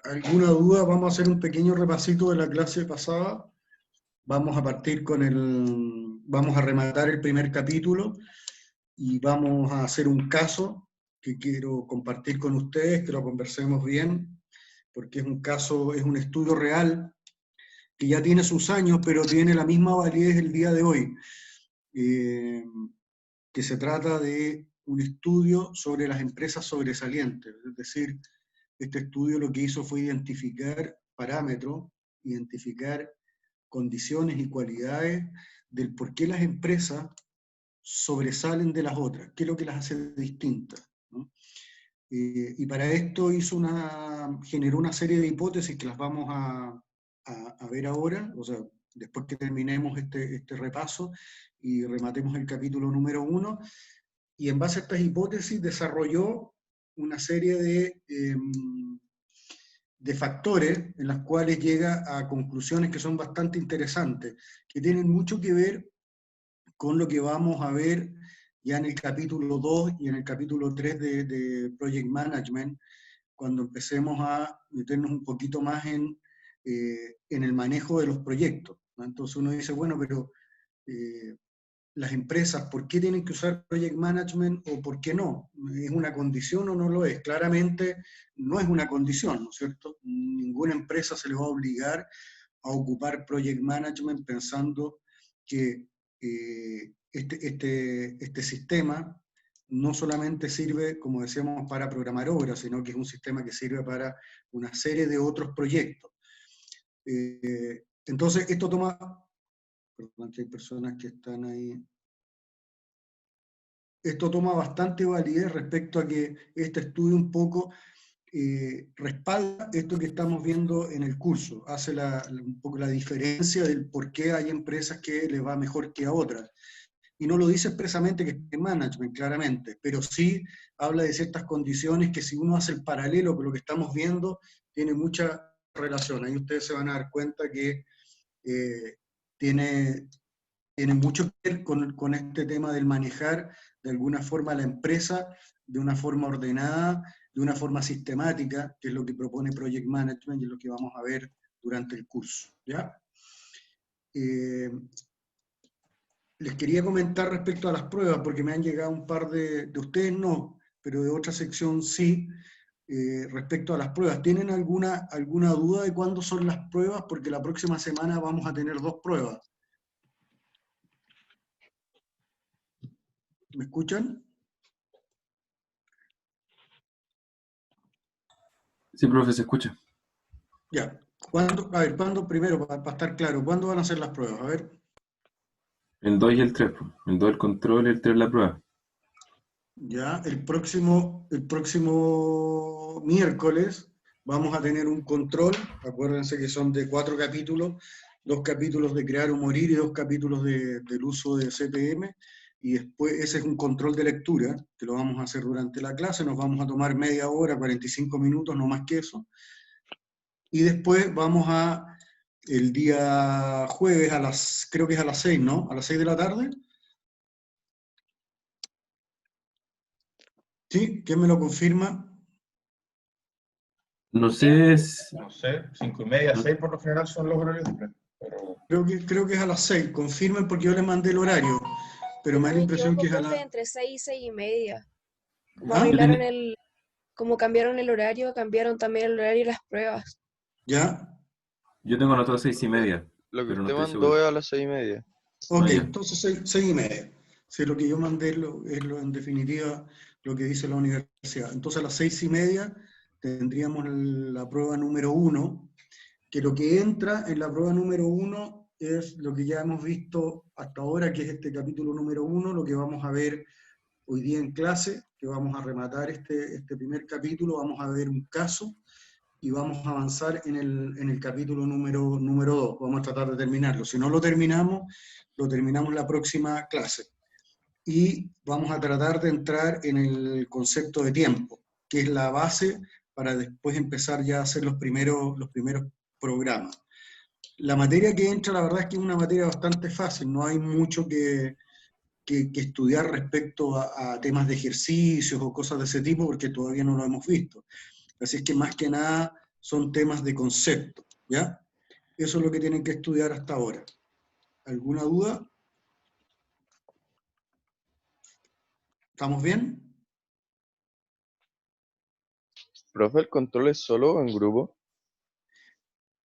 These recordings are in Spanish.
¿Alguna duda? Vamos a hacer un pequeño repasito de la clase pasada. Vamos a partir vamos a rematar el primer capítulo y vamos a hacer un caso que quiero compartir con ustedes, que lo conversemos bien, porque es un caso, es un estudio real que ya tiene sus años, pero tiene la misma validez el día de hoy, que se trata de un estudio sobre las empresas sobresalientes, es decir, este estudio lo que hizo fue identificar parámetros, identificar condiciones y cualidades del por qué las empresas sobresalen de las otras, qué es lo que las hace distintas, ¿no? Y para esto generó una serie de hipótesis que las vamos a ver ahora, o sea, después que terminemos este repaso y rematemos el capítulo número 1, y en base a estas hipótesis desarrolló una serie de factores en las cuales llega a conclusiones que son bastante interesantes, que tienen mucho que ver con lo que vamos a ver ya en el capítulo 2 y en el capítulo 3 de Project Management, cuando empecemos a meternos un poquito más en el manejo de los proyectos, ¿no? Entonces uno dice, bueno, pero las empresas, ¿por qué tienen que usar Project Management o por qué no? ¿Es una condición o no lo es? Claramente no es una condición, ¿no es cierto? Ninguna empresa se le va a obligar a ocupar Project Management pensando que este sistema no solamente sirve, como decíamos, para programar obras, sino que es un sistema que sirve para una serie de otros proyectos. Entonces, esto toma... Perdón, que hay personas que están ahí. Esto toma bastante validez respecto a que este estudio un poco respalda esto que estamos viendo en el curso, hace un poco la diferencia del por qué hay empresas que les va mejor que a otras. Y no lo dice expresamente que es management, claramente, pero sí habla de ciertas condiciones que si uno hace el paralelo con lo que estamos viendo, tiene mucha relación. Ahí ustedes se van a dar cuenta que tiene mucho que ver con este tema del manejar de alguna forma la empresa, de una forma ordenada, de una forma sistemática, que es lo que propone Project Management y es lo que vamos a ver durante el curso, ¿ya? Les quería comentar respecto a las pruebas, porque me han llegado un par de ustedes no, pero de otra sección sí, respecto a las pruebas. ¿Tienen alguna duda de cuándo son las pruebas? Porque la próxima semana vamos a tener 2 pruebas. ¿Me escuchan? Sí, profe, se escucha. Ya. ¿Cuándo primero, para estar claro, cuándo van a ser las pruebas? A ver. El 2 y el 3, pues. El 2 el control y el 3 la prueba. Ya, el próximo miércoles vamos a tener un control. Acuérdense que son de 4 capítulos, 2 capítulos de crear o morir y 2 capítulos del uso de CPM. Y después ese es un control de lectura, que lo vamos a hacer durante la clase. Nos vamos a tomar media hora, 45 minutos, no más que eso. Y después vamos el día jueves creo que es a las 6, ¿no? A las 6 de la tarde. ¿Sí? ¿Quién me lo confirma? No sé, No sé, 5:30, no, 6 por lo general son los horarios de plan, pero... Creo que es a las 6. Confirmen porque yo les mandé el horario, pero Si me no da la me impresión equivoco, que es a profe, las... entre 6 y 6:30. Como ¿Ah? como cambiaron el horario, cambiaron también el horario de las pruebas. ¿Ya? yo tengo anotado 6:30, Lo que pero no usted estoy mandó seguro. es a las 6:30. Ok, Ya. entonces 6:30. Si lo que yo mandé en definitiva lo que dice la universidad. Entonces a las 6:30 tendríamos la prueba número 1, que lo que entra en la prueba número 1 es lo que ya hemos visto hasta ahora, que es este capítulo número 1, lo que vamos a ver hoy día en clase, que vamos a rematar este primer capítulo, vamos a ver un caso y vamos a avanzar en el capítulo número 2. Vamos a tratar de terminarlo. Si no lo terminamos la próxima clase. Y vamos a tratar de entrar en el concepto de tiempo, que es la base para después empezar ya a hacer los primeros programas. La materia que entra, la verdad es que es una materia bastante fácil, no hay mucho que estudiar respecto a temas de ejercicios o cosas de ese tipo, porque todavía no lo hemos visto. Así es que más que nada son temas de concepto, ¿ya? Eso es lo que tienen que estudiar hasta ahora. ¿Alguna duda? ¿Estamos bien? Profe, ¿el control es solo o en grupo?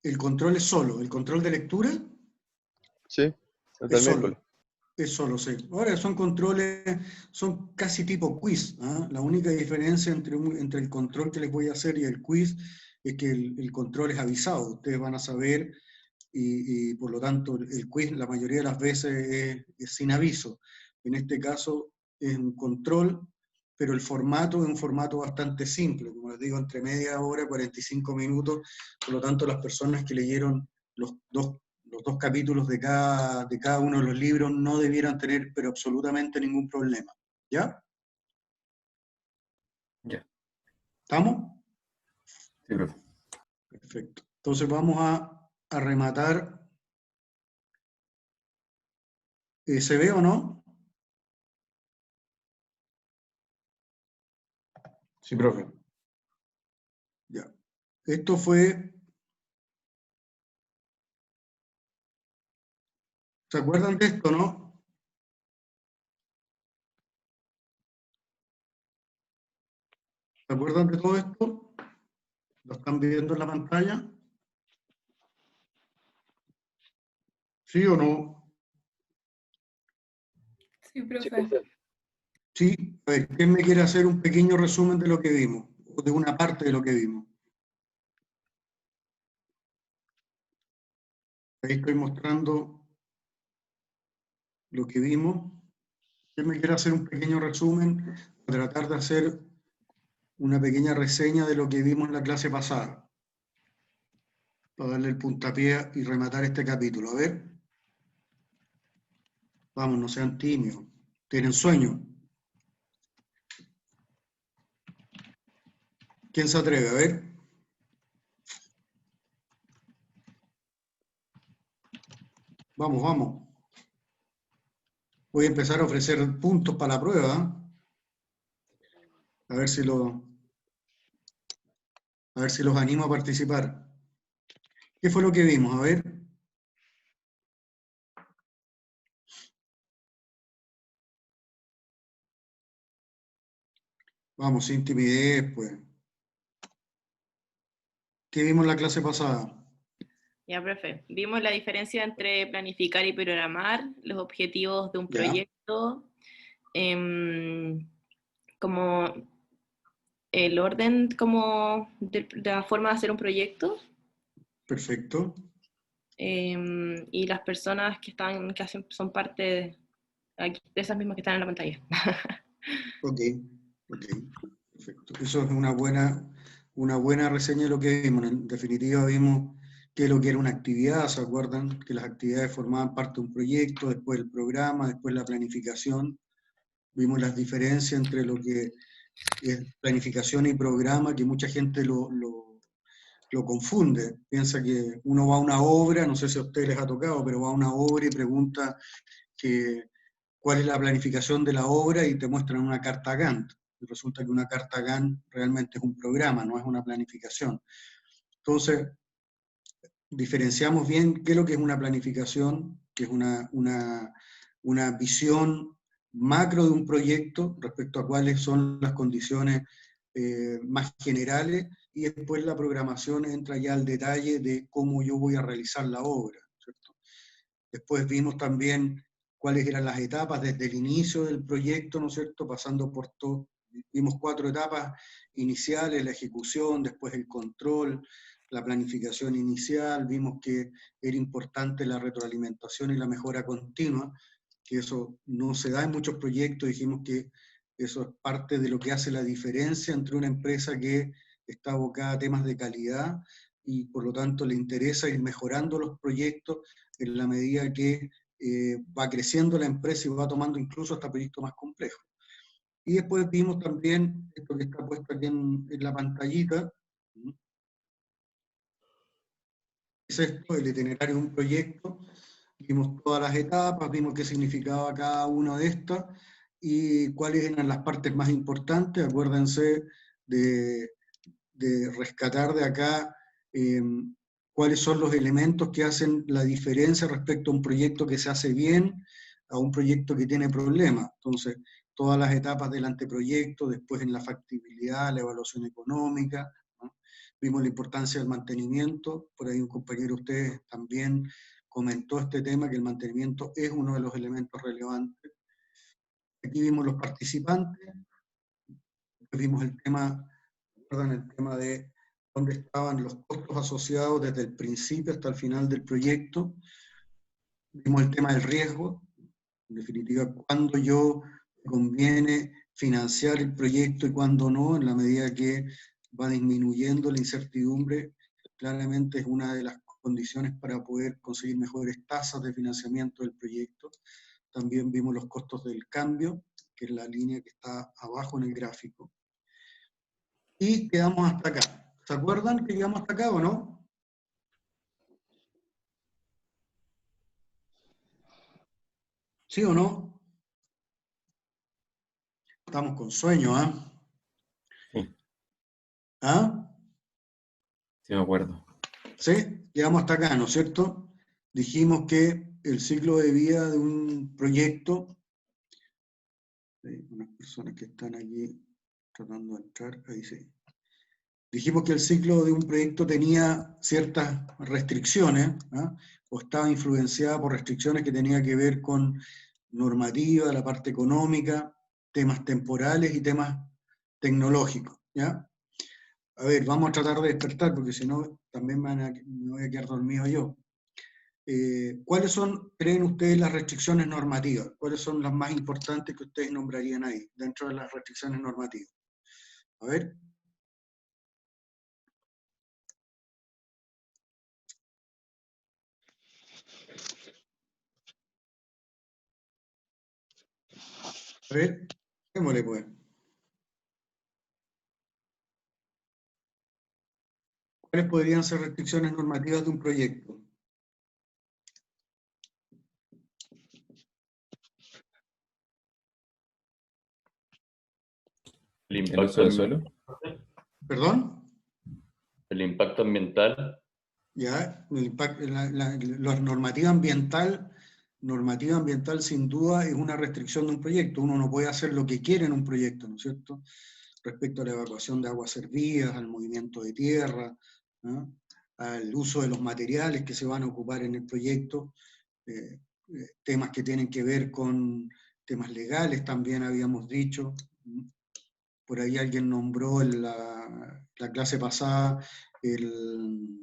El control es solo. ¿El control de lectura? Sí, el Es del miércoles. solo. Es solo, sí. Ahora son controles, son casi tipo quiz, ¿ah? La única diferencia entre el control que les voy a hacer y el quiz es que el control es avisado. Ustedes van a saber y por lo tanto el quiz la mayoría de las veces es sin aviso. En este caso es un control, pero el formato es un formato bastante simple, como les digo, entre media hora y 45 minutos, por lo tanto las personas que leyeron los dos capítulos de cada uno de los libros no debieran tener pero absolutamente ningún problema. ¿Ya? Ya. ¿Estamos? Sí, profe. Perfecto. Entonces vamos a rematar. ¿Se ve o no? Sí, profe. Ya. Esto fue... ¿Se acuerdan de esto, no? ¿Se acuerdan de todo esto? ¿Lo están viendo en la pantalla? ¿Sí o no? Sí, Sí, profe. profe. Sí. A ver, ¿quién me quiere hacer un pequeño resumen de lo que vimos? O de una parte de lo que vimos. Ahí estoy mostrando lo que vimos. ¿Quién me quiere hacer un pequeño resumen? Para tratar de hacer una pequeña reseña de lo que vimos en la clase pasada. Para darle el puntapié y rematar este capítulo. A ver. Vamos, no sean tímidos. ¿Tienen sueño? ¿Quién se atreve? A ver. Vamos, vamos. Voy a empezar a ofrecer puntos para la prueba. A ver si los animo a participar. ¿Qué fue lo que vimos? A ver. Vamos, sin timidez, pues. ¿Qué vimos en la clase pasada? Ya, profe. Vimos la diferencia entre planificar y programar, los objetivos de un Ya. proyecto, como el orden como de la forma de hacer un proyecto, Perfecto. y las personas que hacen, son parte de esas mismas que están en la pantalla. Ok. Ok. Perfecto. Eso es una buena reseña de lo que vimos. En definitiva, vimos que lo que era una actividad, ¿se acuerdan? Que las actividades formaban parte de un proyecto, después el programa, después la planificación. Vimos las diferencias entre lo que es planificación y programa, que mucha gente lo confunde. Piensa que uno va a una obra, no sé si a ustedes les ha tocado, pero va a una obra y pregunta cuál es la planificación de la obra y te muestran una carta Gantt. Y resulta que una carta Gantt realmente es un programa, no es una planificación. Entonces, diferenciamos bien qué es lo que es una planificación, que es una visión macro de un proyecto respecto a cuáles son las condiciones más generales, y después la programación entra ya al detalle de cómo yo voy a realizar la obra, ¿cierto? Después vimos también cuáles eran las etapas desde el inicio del proyecto, ¿no es cierto? Pasando por todo, vimos 4 etapas iniciales: la ejecución, después el control, la planificación inicial, vimos que era importante la retroalimentación y la mejora continua, que eso no se da en muchos proyectos. Dijimos que eso es parte de lo que hace la diferencia entre una empresa que está abocada a temas de calidad y por lo tanto le interesa ir mejorando los proyectos en la medida que va creciendo la empresa y va tomando incluso hasta proyectos más complejos. Y después vimos también esto que está puesto aquí en la pantallita. Es esto, el itinerario de un proyecto. Vimos todas las etapas, vimos qué significaba cada una de estas y cuáles eran las partes más importantes. Acuérdense de rescatar de acá cuáles son los elementos que hacen la diferencia respecto a un proyecto que se hace bien a un proyecto que tiene problemas. Entonces, todas las etapas del anteproyecto, después en la factibilidad, la evaluación económica, ¿no? Vimos la importancia del mantenimiento, por ahí un compañero de ustedes también comentó este tema, que el mantenimiento es uno de los elementos relevantes. Aquí vimos los participantes, vimos el tema, perdón, el tema de dónde estaban los costos asociados desde el principio hasta el final del proyecto. Vimos el tema del riesgo, en definitiva, cuándo yo conviene financiar el proyecto y cuándo no, en la medida que va disminuyendo la incertidumbre, claramente es una de las condiciones para poder conseguir mejores tasas de financiamiento del proyecto. También vimos los costos del cambio, que es la línea que está abajo en el gráfico. Y quedamos hasta acá. ¿Se acuerdan que llegamos hasta acá o no? ¿Sí o no? Estamos con sueño, ¿ah? Sí, ¿Ah? sí me acuerdo. ¿Sí? Llegamos hasta acá, ¿no es cierto? Dijimos que el ciclo de vida de un proyecto, unas personas que están aquí tratando de entrar, ahí sí. Dijimos que el ciclo de un proyecto tenía ciertas restricciones, ¿ah? O estaba influenciada por restricciones que tenían que ver con normativa, la parte económica, temas temporales y temas tecnológicos, ¿ya? A ver, vamos a tratar de despertar, porque si no, también me voy a quedar dormido yo. ¿Cuáles son, creen ustedes, las restricciones normativas? ¿Cuáles son las más importantes que ustedes nombrarían ahí, dentro de las restricciones normativas? A ver. A ver, démosle pues. ¿Cuáles podrían ser restricciones normativas de un proyecto? El ¿El impacto uso del suelo? ¿Perdón? El impacto ambiental, Ya, la normativa ambiental sin duda es una restricción de un proyecto. Uno no puede hacer lo que quiere en un proyecto, ¿no es cierto? Respecto a la evacuación de aguas servidas, al movimiento de tierra, ¿no? Al uso de los materiales que se van a ocupar en el proyecto, temas que tienen que ver con temas legales también habíamos dicho. Por ahí alguien nombró en la clase pasada el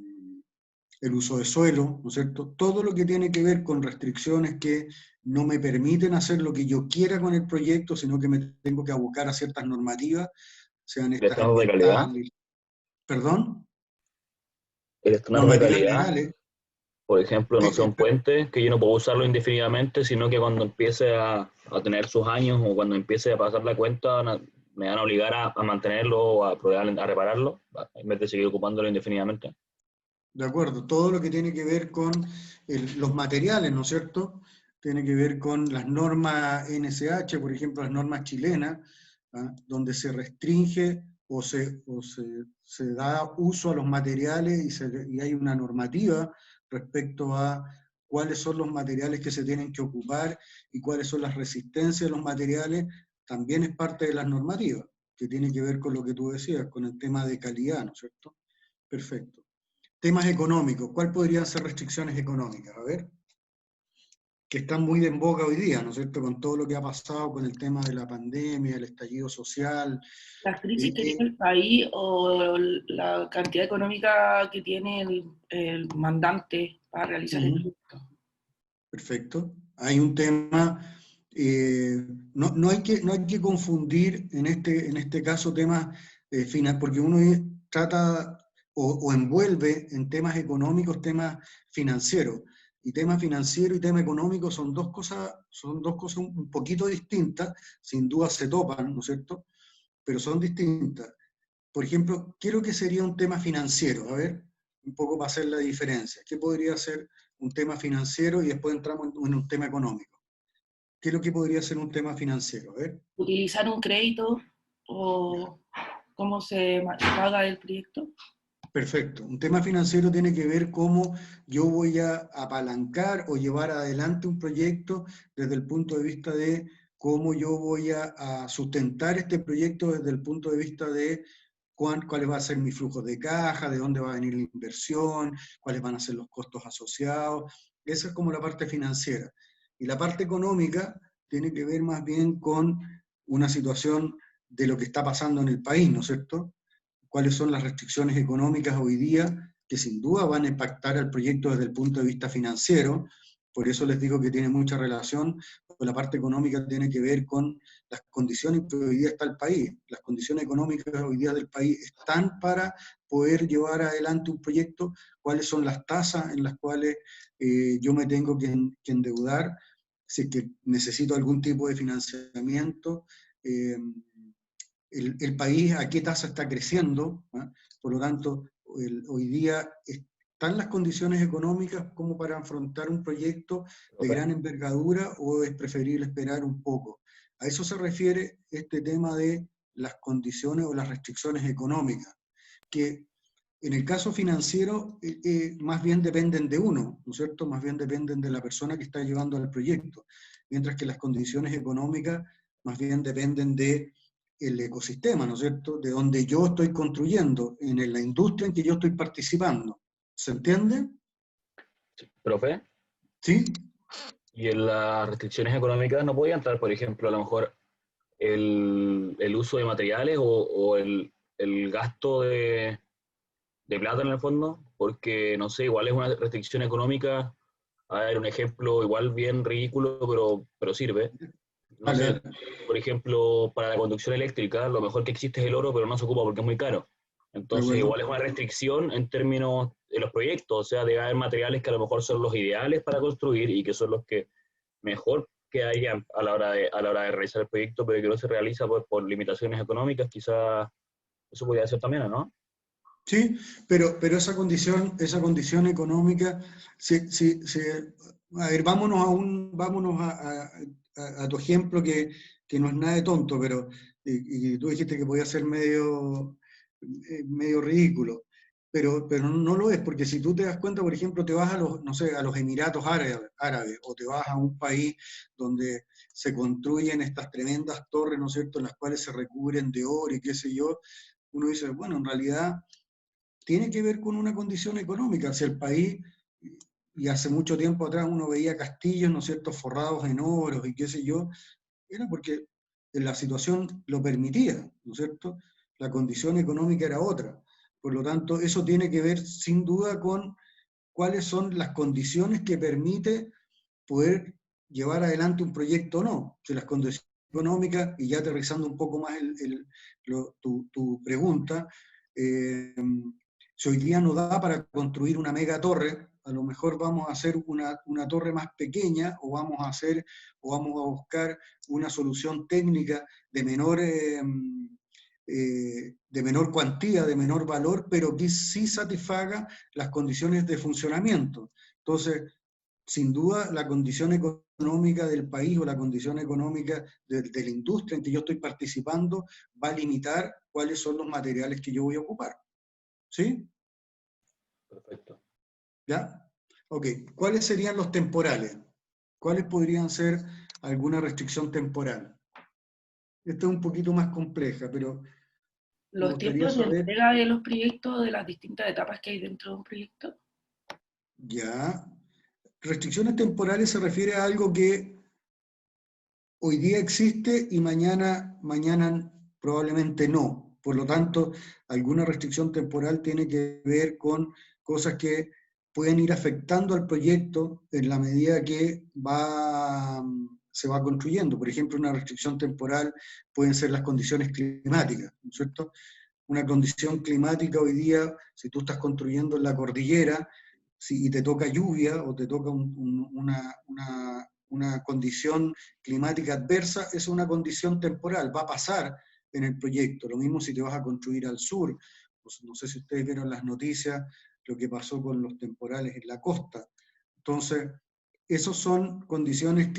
uso de suelo, ¿no es cierto? Todo lo que tiene que ver con restricciones que no me permiten hacer lo que yo quiera con el proyecto, sino que me tengo que abocar a ciertas normativas, sean el estas estándar de calidad, ambientales, perdón, el estándar de normativas calidad, legales. por ejemplo, no sé, un Pero, puente que yo no puedo usarlo indefinidamente, sino que cuando empiece a tener sus años o cuando empiece a pasar la cuenta, me van a obligar a mantenerlo o a repararlo, en vez de seguir ocupándolo indefinidamente. de acuerdo, todo lo que tiene que ver con los materiales, ¿no es cierto? Tiene que ver con las normas NSH, por ejemplo, las normas chilenas, ¿ah? Donde se restringe o se da uso a los materiales y hay una normativa respecto a cuáles son los materiales que se tienen que ocupar y cuáles son las resistencias de los materiales, también es parte de las normativas, que tiene que ver con lo que tú decías, con el tema de calidad, ¿no es cierto? Perfecto. Temas económicos, ¿cuáles podrían ser restricciones económicas? A ver, que están muy en boga hoy día, ¿no es cierto? Con todo lo que ha pasado con el tema de la pandemia, el estallido social. La crisis que tiene el país o la cantidad económica que tiene el mandante para realizar el proyecto. Perfecto. Hay un tema, no hay que confundir en este caso temas finales, porque uno trata o envuelve en temas económicos temas financieros. Y tema financiero y tema económico son dos cosas un poquito distintas, sin duda se topan, ¿no es cierto? Pero son distintas. Por ejemplo, ¿qué es lo que sería un tema financiero? A ver, un poco para hacer la diferencia. ¿Qué podría ser un tema financiero y después entramos en un tema económico? ¿Qué es lo que podría ser un tema financiero? A ver. ¿Utilizar un crédito o cómo se paga el proyecto? Perfecto. Un tema financiero tiene que ver cómo yo voy a apalancar o llevar adelante un proyecto desde el punto de vista de cómo yo voy a sustentar este proyecto desde el punto de vista de cuáles van a ser mis flujos de caja, de dónde va a venir la inversión, cuáles van a ser los costos asociados. Esa es como la parte financiera. Y la parte económica tiene que ver más bien con una situación de lo que está pasando en el país, ¿no es cierto? Cuáles son las restricciones económicas hoy día que sin duda van a impactar al proyecto desde el punto de vista financiero. Por eso les digo que tiene mucha relación, porque la parte económica tiene que ver con las condiciones que hoy día está el país. Las condiciones económicas hoy día del país están para poder llevar adelante un proyecto, cuáles son las tasas en las cuales yo me tengo que endeudar, si es que necesito algún tipo de financiamiento, el país a qué tasa está creciendo, ¿eh? Por lo tanto, hoy día ¿están las condiciones económicas como para afrontar un proyecto de gran envergadura o es preferible esperar un poco? A eso se refiere este tema de las condiciones o las restricciones económicas, que en el caso financiero más bien dependen de uno, ¿no es cierto? Más bien dependen de la persona que está llevando el proyecto, mientras que las condiciones económicas más bien dependen de el ecosistema, ¿no es cierto?, de donde yo estoy construyendo, en la industria en que yo estoy participando. ¿Se entiende? Profe, ¿Sí? y en las restricciones económicas no podía entrar, por ejemplo, a lo mejor el uso de materiales o el gasto de plata en el fondo, porque, no sé, igual es una restricción económica. A ver, un ejemplo igual bien ridículo, pero sirve. No Dale, sé, dale. por ejemplo, para la conducción eléctrica, lo mejor que existe es el oro, pero no se ocupa porque es muy caro. De Entonces, acuerdo. igual es una restricción en términos de los proyectos, o sea, debe haber materiales que a lo mejor son los ideales para construir y que son los que mejor quedarían a la hora de realizar el proyecto, pero que no se realiza por limitaciones económicas, quizás eso podría ser también, ¿o no? Sí, pero esa condición económica, a ver, vámonos a tu ejemplo que no es nada de tonto, pero y tú dijiste que podía ser medio ridículo, pero no lo es, porque si tú te das cuenta, por ejemplo, te vas a los, no sé, a los Emiratos Árabes, o te vas a un país donde se construyen estas tremendas torres, ¿no es cierto?, en las cuales se recubren de oro y qué sé yo, uno dice, bueno, en realidad tiene que ver con una condición económica. Si el país, y hace mucho tiempo atrás uno veía castillos, ¿no es cierto?, forrados en oro y qué sé yo, era porque la situación lo permitía, ¿no es cierto? La condición económica era otra. Por lo tanto, eso tiene que ver sin duda con cuáles son las condiciones que permite poder llevar adelante un proyecto o no. Si las condiciones económicas, y ya aterrizando un poco más tu pregunta, si hoy día no da para construir una mega torre, a lo mejor vamos a hacer una torre más pequeña o vamos a buscar una solución técnica de menor cuantía, de menor valor, pero que sí satisfaga las condiciones de funcionamiento. Entonces, sin duda, la condición económica del país o la condición económica de la industria en que yo estoy participando va a limitar cuáles son los materiales que yo voy a ocupar. ¿Sí? Perfecto. ¿Ya? Ok. ¿Cuáles serían los temporales? ¿Cuáles podrían ser alguna restricción temporal? Esta es un poquito más compleja, pero me Los gustaría tiempos de saber. entrega de los proyectos, de las distintas etapas que hay dentro de un proyecto. Ya. Restricciones temporales se refiere a algo que hoy día existe y mañana probablemente no. Por lo tanto, alguna restricción temporal tiene que ver con cosas que pueden ir afectando al proyecto en la medida que se va construyendo. Por ejemplo, una restricción temporal pueden ser las condiciones climáticas, ¿no es cierto? Una condición climática hoy día, si tú estás construyendo en la cordillera, y te toca lluvia o te toca una condición climática adversa, es una condición temporal, va a pasar en el proyecto. Lo mismo si te vas a construir al sur. Pues no sé si ustedes vieron las noticias, lo que pasó con los temporales en la costa. Entonces, esas son condiciones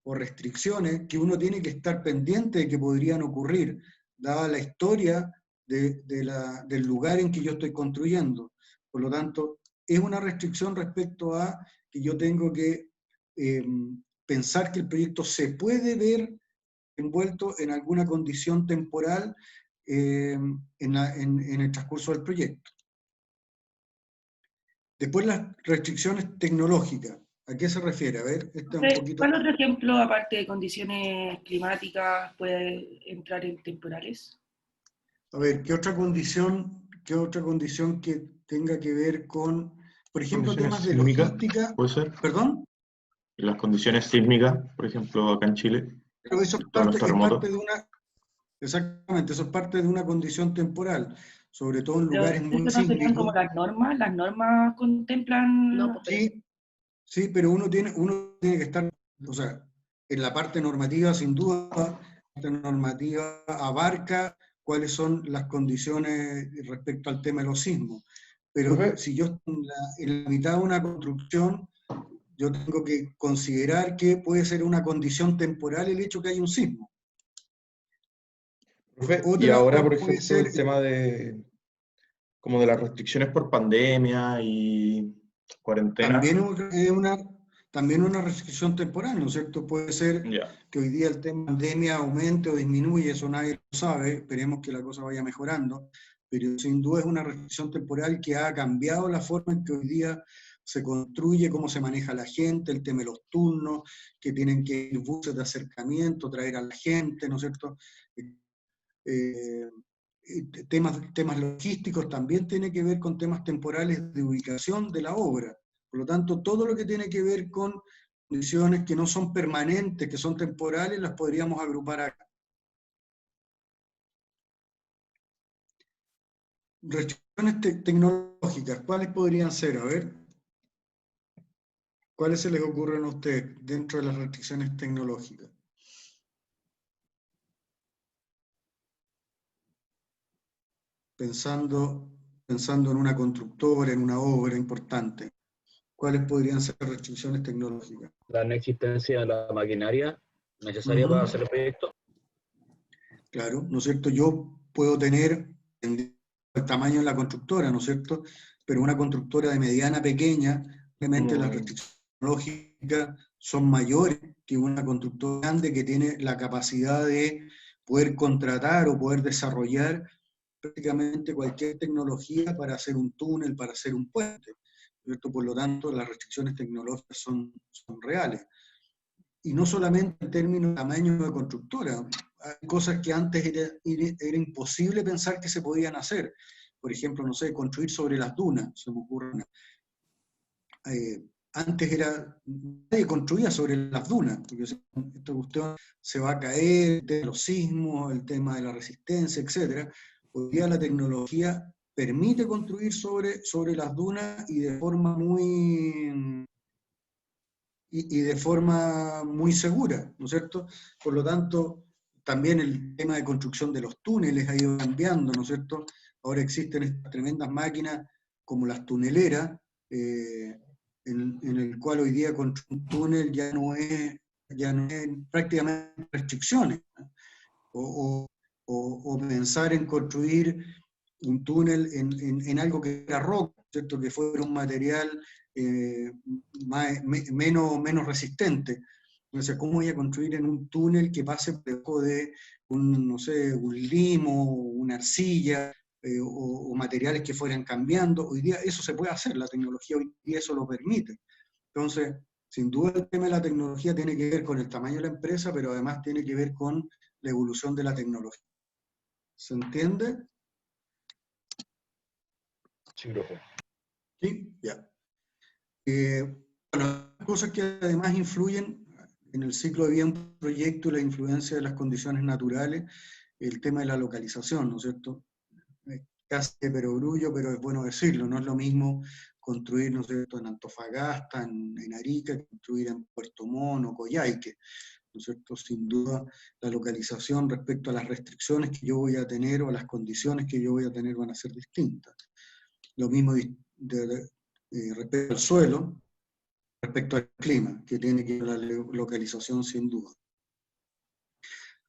o restricciones que uno tiene que estar pendiente de que podrían ocurrir, dada la historia del lugar en que yo estoy construyendo. Por lo tanto, es una restricción respecto a que yo tengo que pensar que el proyecto se puede ver envuelto en alguna condición temporal en el transcurso del proyecto. Después las restricciones tecnológicas. ¿A qué se refiere? A ver, este es un poquito... ¿Cuál otro ejemplo, aparte de condiciones climáticas, puede entrar en temporales? A ver, ¿qué otra condición que tenga que ver con, por ejemplo, temas de sísmicas, logística? ¿puede ser? ¿Perdón? Las condiciones sísmicas, por ejemplo, acá en Chile, Pero eso es todos los parte terremotos. de una... Exactamente, eso es parte de una condición temporal, sobre todo en Pero lugares muy ¿esto no serían como sísmicos. las normas contemplan... No, pues, Sí, pero uno tiene que estar, o sea, en la parte normativa, sin duda, la parte normativa abarca cuáles son las condiciones respecto al tema de los sismos. Pero Profe. si yo estoy en la mitad de una construcción, yo tengo que considerar que puede ser una condición temporal el hecho que hay un sismo. Profe, y Otra ahora, por puede ejemplo, ser... el tema de las restricciones por pandemia y cuarentena. También una restricción temporal, ¿no es cierto? Puede ser Ya. que hoy día el tema de pandemia aumente o disminuye, eso nadie lo sabe, esperemos que la cosa vaya mejorando, pero sin duda es una restricción temporal que ha cambiado la forma en que hoy día se construye, cómo se maneja la gente, el tema de los turnos, que tienen que ir buses de acercamiento, traer a la gente, ¿no es cierto? Temas logísticos también tiene que ver con temas temporales de ubicación de la obra. Por lo tanto, todo lo que tiene que ver con condiciones que no son permanentes, que son temporales, las podríamos agrupar acá. Restricciones tecnológicas, ¿cuáles podrían ser? A ver, ¿cuáles se les ocurren a ustedes dentro de las restricciones tecnológicas? Pensando en una constructora, en una obra importante, ¿cuáles podrían ser restricciones tecnológicas? La no existencia de la maquinaria necesaria para hacer el proyecto. Claro, ¿no es cierto? Yo puedo tener el tamaño de la constructora, ¿no es cierto? Pero una constructora de mediana pequeña, obviamente las restricciones tecnológicas son mayores que una constructora grande que tiene la capacidad de poder contratar o poder desarrollar prácticamente cualquier tecnología para hacer un túnel, para hacer un puente, ¿cierto? Por lo tanto, las restricciones tecnológicas son reales. Y no solamente en términos de tamaño de constructora, hay cosas que antes era imposible pensar que se podían hacer. Por ejemplo, no sé, construir sobre las dunas, se me ocurre una. Antes nadie construía sobre las dunas, porque esta cuestión se va a caer, el tema de los sismos, el tema de la resistencia, etc. Hoy día la tecnología permite construir sobre las dunas y de forma muy segura, ¿no es cierto? Por lo tanto, también el tema de construcción de los túneles ha ido cambiando, ¿no es cierto? Ahora existen estas tremendas máquinas como las tuneleras, en el cual hoy día construir un túnel ya no es prácticamente restricciones, ¿no? O pensar en construir un túnel en algo que era roca, ¿cierto? Que fuera un material menos resistente. Entonces, ¿cómo voy a construir en un túnel que pase por debajo de no sé, un limo, una arcilla, o materiales que fueran cambiando? Hoy día eso se puede hacer, la tecnología hoy día eso lo permite. Entonces, sin duda el tema de la tecnología tiene que ver con el tamaño de la empresa, pero además tiene que ver con la evolución de la tecnología. ¿Se entiende? Sí, profe. Sí, ya. Bueno, cosas que además influyen en el ciclo de vida de un proyecto y la influencia de las condiciones naturales, el tema de la localización, ¿no es cierto? Casi de perogrullo, pero es bueno decirlo, no es lo mismo construir, ¿no es cierto?, en Antofagasta, en Arica, que construir en Puerto Montt o Coyhaique, ¿no es cierto? Sin duda, la localización respecto a las restricciones que yo voy a tener o a las condiciones que yo voy a tener van a ser distintas. Lo mismo respecto al suelo, respecto al clima, que tiene que ver la localización sin duda.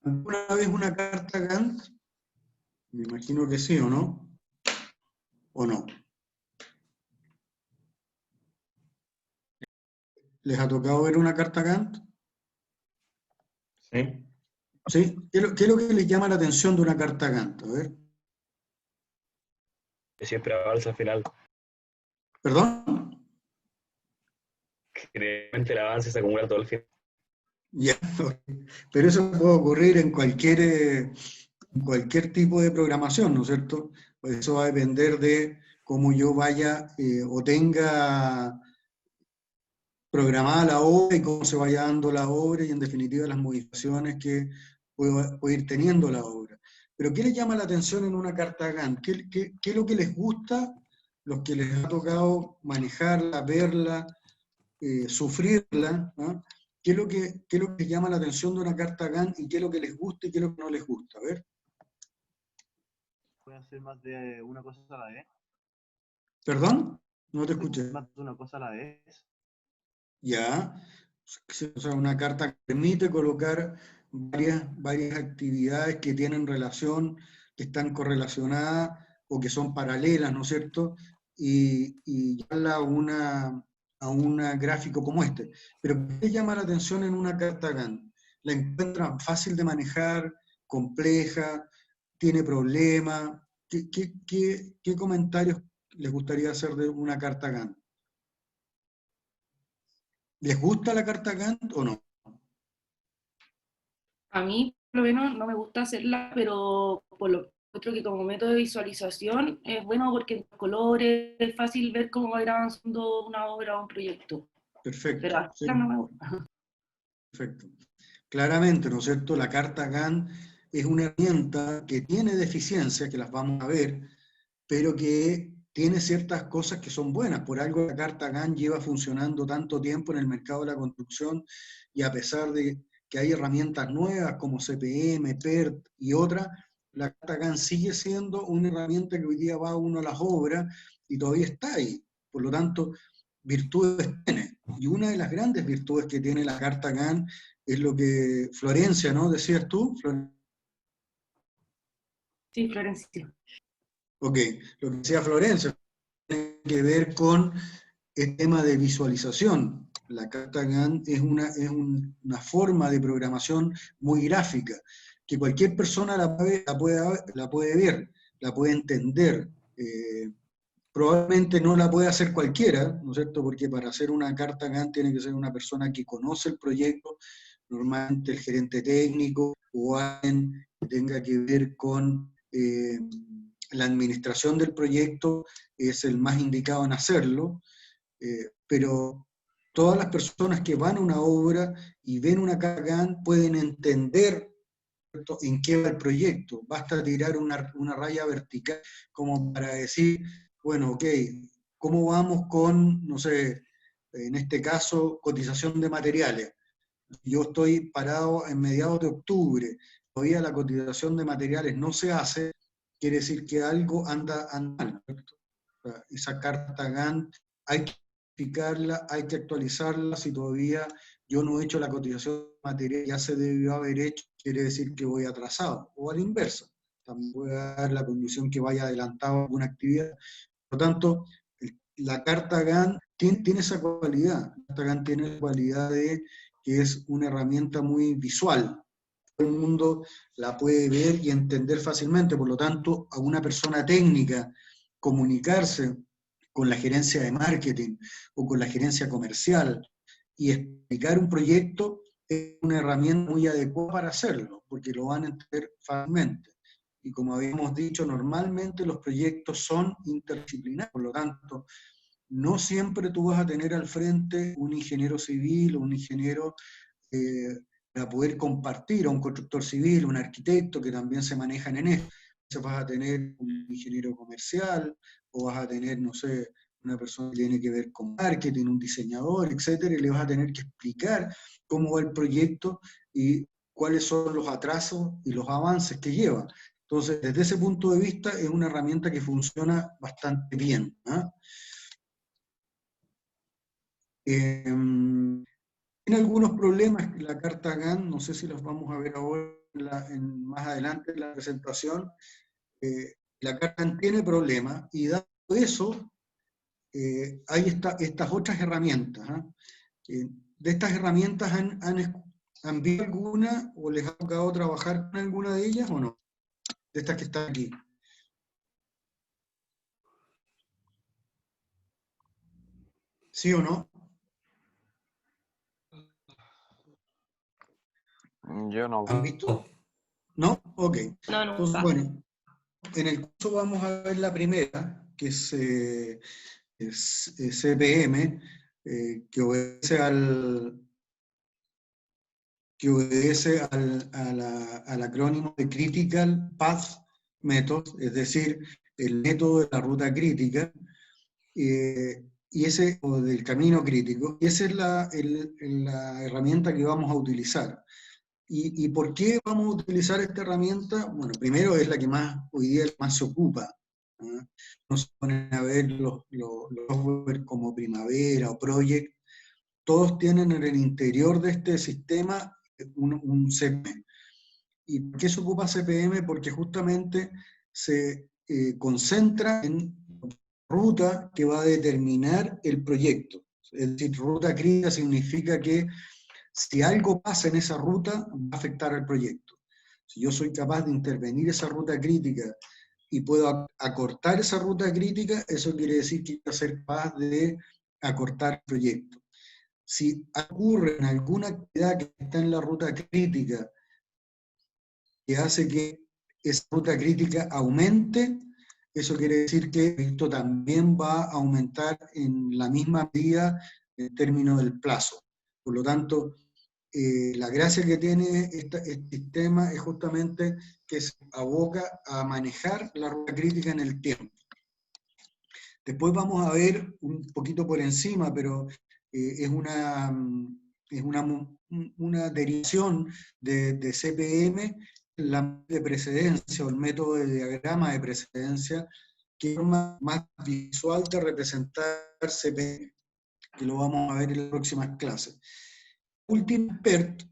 Una vez una carta Gantt Me imagino que sí, ¿o no? ¿O no? ¿Les ha tocado ver una carta Gantt? Sí. ¿Sí? ¿Qué es lo que les llama la atención de una carta Gantt? A ver. Que siempre avanza al final. ¿Perdón? Que realmente el avance se acumula todo el final. Ya, pero eso puede ocurrir en cualquier tipo de programación, ¿no es cierto? Pues eso va a depender de cómo yo vaya o tenga programada la obra y cómo se vaya dando la obra y en definitiva las modificaciones que puede ir teniendo la obra. Pero ¿qué les llama la atención en una carta Gantt? ¿Qué es lo que les gusta, los que les ha tocado manejarla, verla, sufrirla? ¿No? ¿Qué es lo que llama la atención de una carta Gantt y qué es lo que les gusta y qué es lo que no les gusta? A ver. Puede hacer más de una cosa a la vez. ¿Perdón? No te escuché. Más de una cosa a la vez. Ya. O sea, una carta que permite colocar varias actividades que tienen relación, que están correlacionadas o que son paralelas, ¿no es cierto? Y llevarla a un gráfico como este. Pero ¿qué llama la atención en una carta Gantt? ¿La encuentran fácil de manejar, compleja, tiene problemas? ¿Qué comentarios les gustaría hacer de una carta Gantt? ¿Les gusta la carta Gantt o no? A mí, por lo menos, no me gusta hacerla, pero por lo otro que como método de visualización es bueno porque en colores es fácil ver cómo va a ir avanzando una obra o un proyecto. Perfecto. Pero Sí, hacerla no me gusta. perfecto. Claramente, ¿no es cierto? La carta Gantt es una herramienta que tiene deficiencias, que las vamos a ver, pero que tiene ciertas cosas que son buenas. Por algo la carta Gantt lleva funcionando tanto tiempo en el mercado de la construcción y a pesar de que hay herramientas nuevas como CPM, PERT y otras, la carta Gantt sigue siendo una herramienta que hoy día va uno a las obras y todavía está ahí. Por lo tanto, virtudes tiene. Y una de las grandes virtudes que tiene la carta Gantt es lo que Florencia, ¿no? ¿Decías tú? Sí, Florencia. Ok, lo que decía Florencia tiene que ver con el tema de visualización. La carta Gantt es una forma de programación muy gráfica, que cualquier persona la puede ver, la puede entender. Probablemente no la puede hacer cualquiera, ¿no es cierto? Porque para hacer una carta Gantt tiene que ser una persona que conoce el proyecto, normalmente el gerente técnico o alguien que tenga que ver con la administración del proyecto es el más indicado en hacerlo, pero todas las personas que van a una obra y ven una carta Gantt pueden entender, ¿cierto?, en qué va el proyecto. Basta tirar una raya vertical como para decir, bueno, ok, ¿cómo vamos con, no sé, en este caso, cotización de materiales? Yo estoy parado en mediados de octubre, todavía la cotización de materiales no se hace, quiere decir que algo anda mal, ¿cierto? O sea, esa carta Gantt hay que modificarla, hay que actualizarla, si todavía yo no he hecho la cotización de materiales, ya se debió haber hecho, quiere decir que voy atrasado, o a la inversa, también puede dar la condición que vaya adelantado alguna actividad. Por lo tanto, la carta Gantt tiene esa cualidad, la carta Gantt tiene la cualidad de que es una herramienta muy visual, todo el mundo la puede ver y entender fácilmente, por lo tanto, a una persona técnica comunicarse con la gerencia de marketing o con la gerencia comercial y explicar un proyecto es una herramienta muy adecuada para hacerlo, porque lo van a entender fácilmente. Y como habíamos dicho, normalmente los proyectos son interdisciplinarios, por lo tanto, no siempre tú vas a tener al frente un ingeniero civil o un ingeniero para poder compartir, a un constructor civil, un arquitecto que también se manejan en esto. Entonces vas a tener un ingeniero comercial o vas a tener, no sé, una persona que tiene que ver con marketing, un diseñador, etcétera, y le vas a tener que explicar cómo va el proyecto y cuáles son los atrasos y los avances que lleva. Entonces, desde ese punto de vista, es una herramienta que funciona bastante bien, ¿eh? Tiene algunos problemas la carta Gantt, no sé si los vamos a ver ahora más adelante en la presentación, la carga tiene problemas, y dado eso, hay estas otras herramientas. De estas herramientas, ¿han visto alguna o les ha tocado trabajar con alguna de ellas o no? De estas que están aquí. ¿Sí o no? Yo no. ¿Han visto? ¿No? Ok. No, Entonces, nunca. bueno, en el curso vamos a ver la primera, que es CPM, que obedece al acrónimo de Critical Path Method, es decir, el método de la ruta crítica, o del camino crítico, y esa es la herramienta que vamos a utilizar. ¿Y por qué vamos a utilizar esta herramienta? Bueno, primero es la que hoy día más se ocupa. No se ponen a ver los software como Primavera o Project, todos tienen en el interior de este sistema un CPM. ¿Y por qué se ocupa CPM? Porque justamente se concentra en ruta que va a determinar el proyecto. Es decir, ruta crítica significa que si algo pasa en esa ruta, va a afectar al proyecto. Si yo soy capaz de intervenir esa ruta crítica y puedo acortar esa ruta crítica, eso quiere decir que voy a ser capaz de acortar el proyecto. Si ocurre en alguna actividad que está en la ruta crítica que hace que esa ruta crítica aumente, eso quiere decir que esto también va a aumentar en la misma medida en términos del plazo. Por lo tanto, la gracia que tiene este sistema es justamente que se aboca a manejar la ruta crítica en el tiempo. Después vamos a ver un poquito por encima, pero es una derivación de CPM, la de precedencia o el método de diagrama de precedencia, que es forma más visual de representar CPM, que lo vamos a ver en las próximas clases. Último PERT,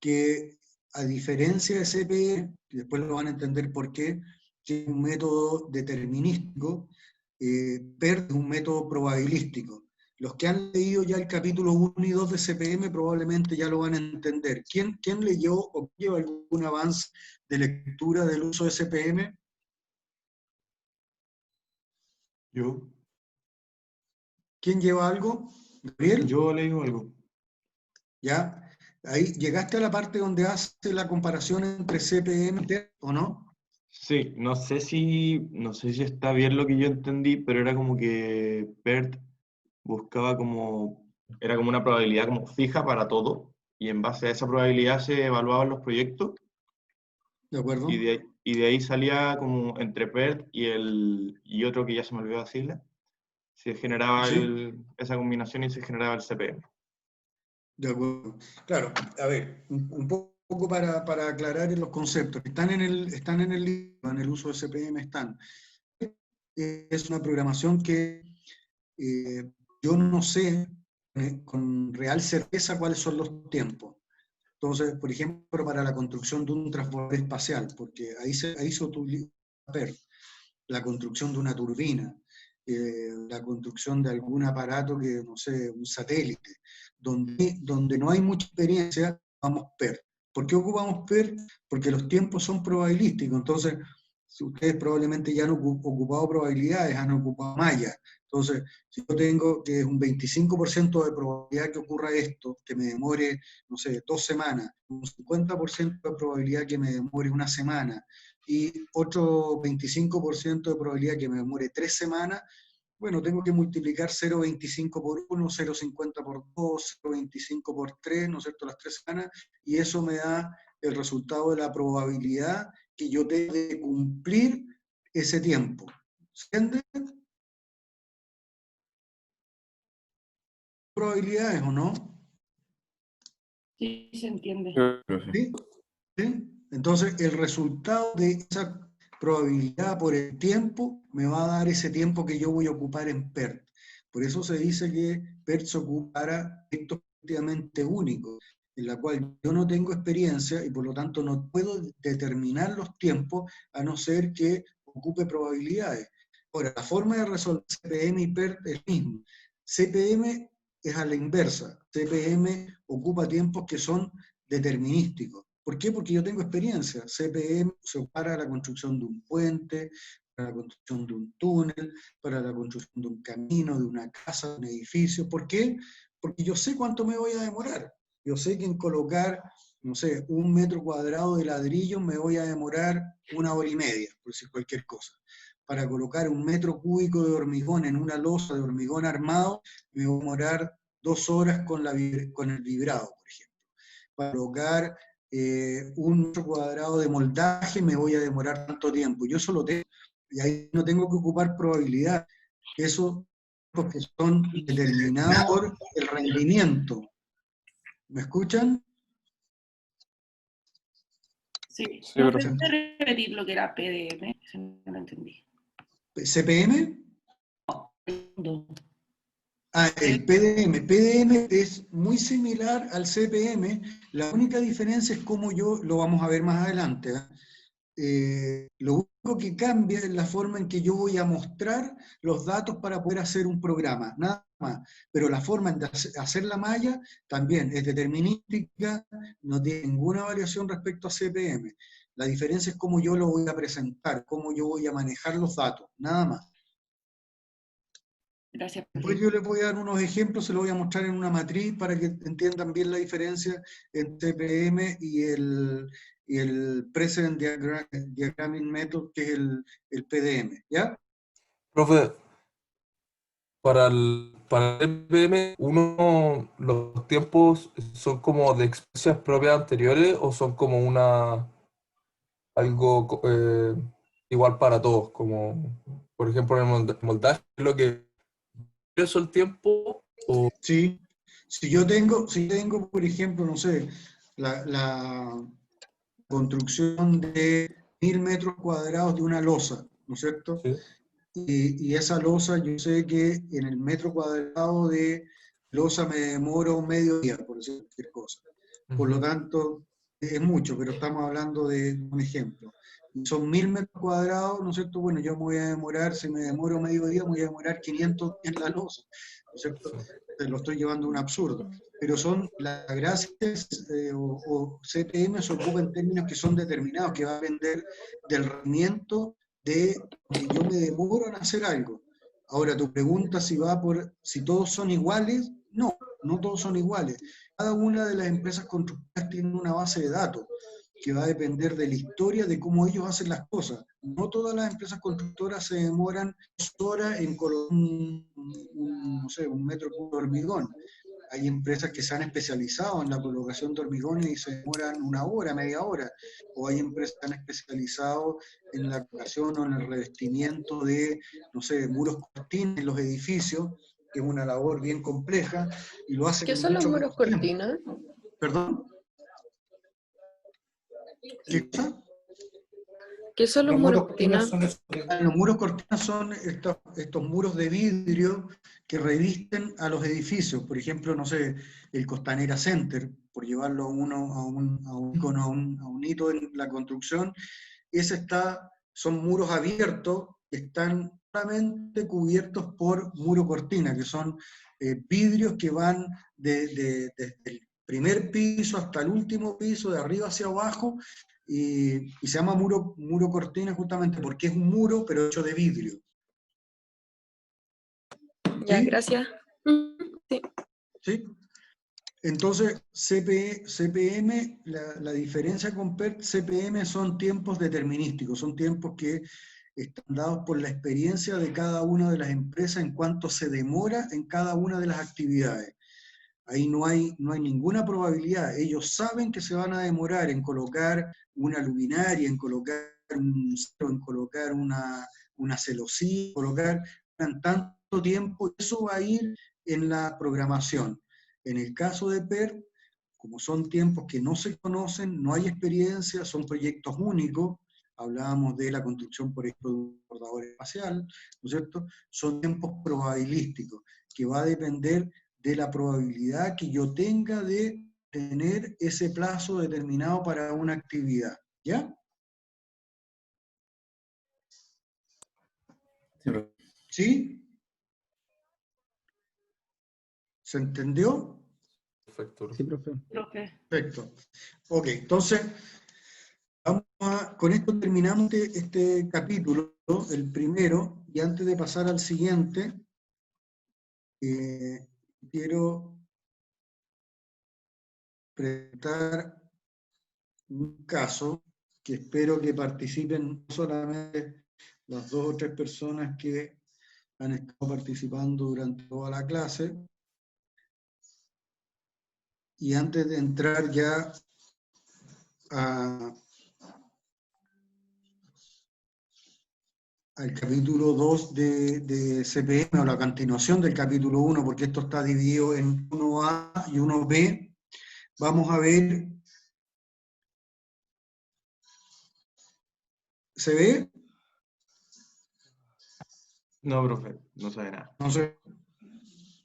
que a diferencia de CPM, y después lo van a entender por qué, que es un método determinístico, PERT es un método probabilístico. Los que han leído ya el capítulo 1 y 2 de CPM probablemente ya lo van a entender. ¿Quién leyó o lleva algún avance de lectura del uso de CPM? Yo. ¿Quién lleva algo? ¿Gabriel? Yo leí algo. ¿Ya? Ahí, ¿llegaste a la parte donde hace la comparación entre CPM y PERT o no? Sí, no sé si está bien lo que yo entendí, pero era como que PERT buscaba era como una probabilidad como fija para todo, y en base a esa probabilidad se evaluaban los proyectos, ¿De acuerdo? y de ahí salía como entre PERT y otro que ya se me olvidó decirle, se generaba ¿Sí? esa combinación y se generaba el CPM. De acuerdo. Claro, a ver, un poco para aclarar los conceptos. Están en el libro, en el uso de CPM están. Es una programación que yo no sé con real certeza cuáles son los tiempos. Entonces, por ejemplo, para la construcción de un transbordador espacial, porque ahí se utiliza la construcción de una turbina, la construcción de algún aparato que, no sé, un satélite, donde no hay mucha experiencia, vamos PERT. ¿Por qué ocupamos PERT? Porque los tiempos son probabilísticos. Entonces, si ustedes probablemente ya han ocupado probabilidades, han ocupado mallas. Entonces, si yo tengo que es un 25% de probabilidad que ocurra esto, que me demore, no sé, 2 semanas, un 50% de probabilidad que me demore una semana, y otro 25% de probabilidad que me demore 3 semanas, bueno, tengo que multiplicar 0,25 por 1, 0,50 por 2, 0,25 por 3, ¿no es cierto?, las 3 semanas, y eso me da el resultado de la probabilidad que yo tengo de cumplir ese tiempo. ¿Se entiende? ¿Probabilidades o no? Sí, se entiende. ¿Sí? ¿Sí? Entonces, el resultado de esa probabilidad por el tiempo me va a dar ese tiempo que yo voy a ocupar en PERT. Por eso se dice que PERT se ocupa para proyectos efectivamente únicos. en la cual yo no tengo experiencia y por lo tanto no puedo determinar los tiempos a no ser que ocupe probabilidades. Ahora, la forma de resolver CPM y PERT es la misma. CPM es a la inversa. CPM ocupa tiempos que son determinísticos. ¿Por qué? Porque yo tengo experiencia. CPM se ocupa para la construcción de un puente, para la construcción de un túnel, para la construcción de un camino, de una casa, de un edificio. ¿Por qué? Porque yo sé cuánto me voy a demorar. Yo sé que en colocar, no sé, 1 metro cuadrado de ladrillo me voy a demorar 1 hora y media, por decir cualquier cosa. Para colocar 1 metro cúbico de hormigón en una losa de hormigón armado, me voy a demorar 2 horas con el vibrado, por ejemplo. Para colocar 1 metro cuadrado de moldaje me voy a demorar tanto tiempo. Yo solo tengo, y ahí no tengo que ocupar probabilidad. Eso porque son determinados por el rendimiento. ¿Me escuchan? Sí, Sí, ¿me profe. puedes repetir lo que era PDM? No lo entendí. ¿CPM? No. El PDM. PDM es muy similar al CPM, la única diferencia es cómo lo vamos a ver más adelante. Lo único que cambia es la forma en que yo voy a mostrar los datos para poder hacer un programa, nada más. Pero la forma de hacer la malla también es determinística, no tiene ninguna variación respecto a CPM. La diferencia es cómo yo lo voy a presentar, cómo yo voy a manejar los datos, nada más. Gracias, Después profe. yo les voy a dar unos ejemplos, se los voy a mostrar en una matriz para que entiendan bien la diferencia entre CPM y el Precedent Diagramming Method, que es el PDM, ¿ya? Profe, para el TPM, los tiempos son como de experiencias propias anteriores o son como algo igual para todos, como por ejemplo en el moldaje, lo que eso el tiempo o Sí, si yo tengo, por ejemplo, no sé, la construcción de 1000 metros cuadrados de una losa, ¿no es cierto? sí, Y esa losa, yo sé que en el metro cuadrado de losa me demoro medio día, por decir cualquier cosa. Por lo tanto, es mucho, pero estamos hablando de un ejemplo. Y son 1000 metros cuadrados, ¿no es cierto? Bueno, yo me voy a demorar, si me demoro medio día, me voy a demorar 500 en la losa, ¿no es cierto? Lo estoy llevando a un absurdo. Pero son las gracias o CPM se ocupa en términos que son determinados, que va a depender del rendimiento de que yo me demoro en hacer algo. Ahora, tu pregunta si todos son iguales, no, no todos son iguales. Cada una de las empresas constructoras tiene una base de datos que va a depender de la historia de cómo ellos hacen las cosas. No todas las empresas constructoras se demoran 2 horas en colocar no sé, 1 metro cúbico de hormigón. Hay empresas que se han especializado en la colocación de hormigón y se demoran 1 hora, media hora. O hay empresas que se han especializado en la colocación o en el revestimiento de, no sé, muros cortinas en los edificios, que es una labor bien compleja, y lo hacen ¿Qué en son los mucho muros menos tiempo. cortina? ¿Perdón? ¿Qué cosa? ¿Qué son los muros cortina? Los muros cortinas son estos muros de vidrio que revisten a los edificios. Por ejemplo, no sé, el Costanera Center, por llevarlo a un icono, a un hito en la construcción, son muros abiertos que están solamente cubiertos por muro cortina, que son vidrios que van desde el primer piso hasta el último piso, de arriba hacia abajo, y se llama muro cortina justamente porque es un muro, pero hecho de vidrio. Ya, ¿Sí? gracias. Sí. ¿Sí? Entonces, CPM, la diferencia con PERT, CPM son tiempos determinísticos, son tiempos que están dados por la experiencia de cada una de las empresas en cuanto se demora en cada una de las actividades. Ahí no hay ninguna probabilidad. Ellos saben que se van a demorar en colocar una luminaria, en colocar un celo, en colocar una celosía, en colocar tanto tiempo. Eso va a ir en la programación. En el caso de PERT, como son tiempos que no se conocen, no hay experiencia, son proyectos únicos, hablábamos de la construcción, por ejemplo, de un bordador espacial, ¿no es cierto? Son tiempos probabilísticos, que va a depender de la probabilidad que yo tenga de tener ese plazo determinado para una actividad, ¿ya? Sí, profe. ¿Sí? ¿Se entendió? Perfecto. Sí, profe. Profe. Perfecto. Ok, entonces, con esto terminamos este capítulo, el primero, y antes de pasar al siguiente, quiero presentar un caso que espero que participen no solamente las 2 o 3 personas que han estado participando durante toda la clase. Y antes de entrar ya al capítulo 2 de CPM, o la continuación del capítulo 1, porque esto está dividido en 1A y 1B, vamos a ver. ¿Se ve? No, profe, no sabe nada. No sé.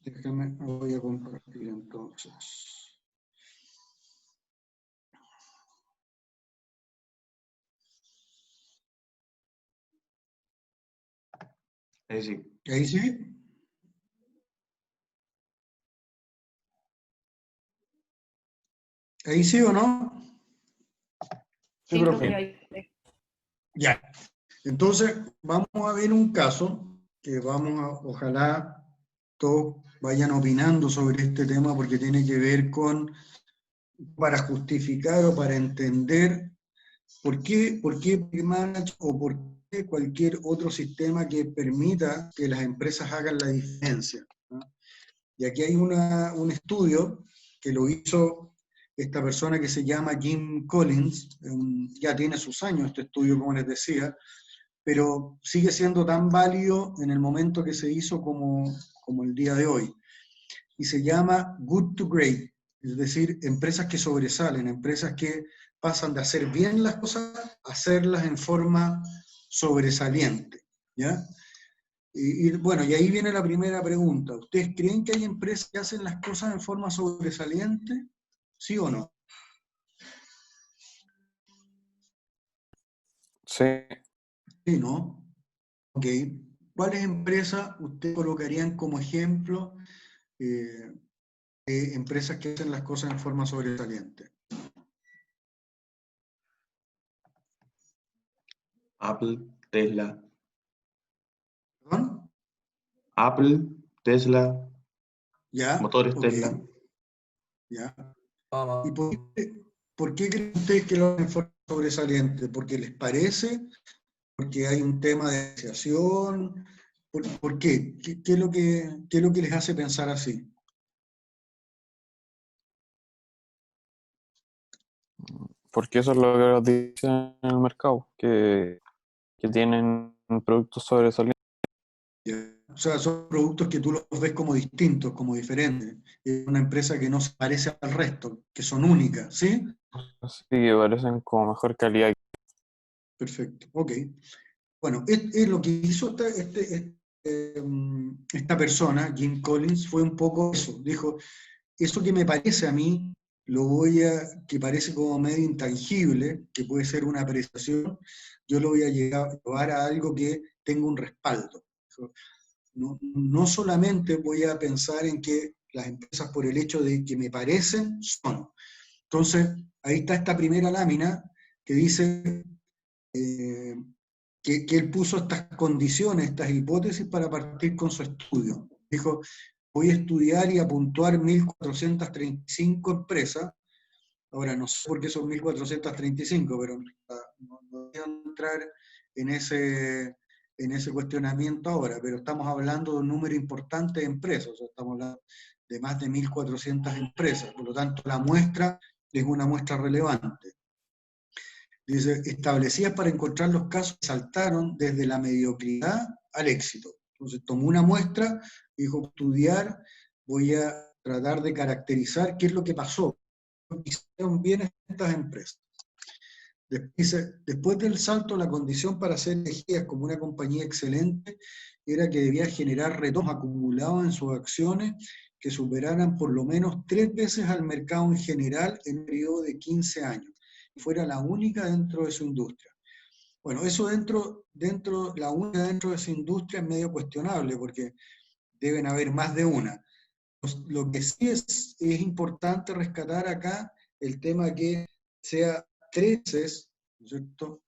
Déjame, voy a compartir entonces. Ahí sí. ¿Ahí sí? ¿Ahí sí o no? Sí, profe. profe, ahí. Ya. Entonces, vamos a ver un caso que ojalá todos vayan opinando sobre este tema, porque tiene que ver con, para justificar o para entender por qué Manage o por qué cualquier otro sistema que permita que las empresas hagan la diferencia, ¿no? Y aquí hay un estudio que lo hizo esta persona que se llama Jim Collins, ya tiene sus años este estudio, como les decía, pero sigue siendo tan válido en el momento que se hizo como el día de hoy. Y se llama Good to Great, es decir, empresas que sobresalen, empresas que pasan de hacer bien las cosas a hacerlas en forma sobresaliente, ¿ya? Bueno, y ahí viene la primera pregunta. ¿Ustedes creen que hay empresas que hacen las cosas en forma sobresaliente? ¿Sí o no? Sí. Sí, ¿no? Ok. ¿Cuáles empresas ustedes colocarían como ejemplo de empresas que hacen las cosas en forma sobresaliente? Apple, Tesla. ¿Perdón? Apple, Tesla, ¿Ya? motores Ok. Tesla. ¿Ya? Ah, ¿Y por qué creen ustedes que lo hacen en forma sobresaliente? ¿Porque les parece? ¿Porque hay un tema de negociación? ¿Por qué? ¿Qué es lo que les hace pensar así? Porque eso es lo que los dicen en el mercado, que tienen productos sobresalientes. ¿Ya? O sea, son productos que tú los ves como distintos, como diferentes. Es una empresa que no se parece al resto, que son únicas, ¿sí? Sí, que parecen como mejor calidad. Perfecto, ok. Bueno, es lo que hizo esta persona, Jim Collins, fue un poco eso. Dijo, eso que me parece a mí, que parece como medio intangible, que puede ser una apreciación, yo lo voy a llevar a algo que tenga un respaldo. No solamente voy a pensar en que las empresas por el hecho de que me parecen, son. Entonces, ahí está esta primera lámina que dice que él puso estas condiciones, estas hipótesis para partir con su estudio. Dijo, voy a estudiar y a puntuar 1.435 empresas. Ahora, no sé por qué son 1.435, pero no voy a entrar en ese cuestionamiento ahora, pero estamos hablando de un número importante de empresas, o sea, estamos hablando de más de 1.400 empresas, por lo tanto la muestra es una muestra relevante. Dice, establecidas para encontrar los casos que saltaron desde la mediocridad al éxito. Entonces tomó una muestra, dijo, estudiar, voy a tratar de caracterizar qué es lo que pasó, hicieron bien estas empresas. Dice, después del salto, la condición para ser elegidas como una compañía excelente era que debía generar retornos acumulados en sus acciones que superaran por lo menos 3 veces al mercado en general en un periodo de 15 años, y fuera la única dentro de su industria. Bueno, eso la única dentro de esa industria es medio cuestionable, porque deben haber más de una. Lo que sí es importante rescatar acá, el tema que sea 3 veces, ¿no es cierto?,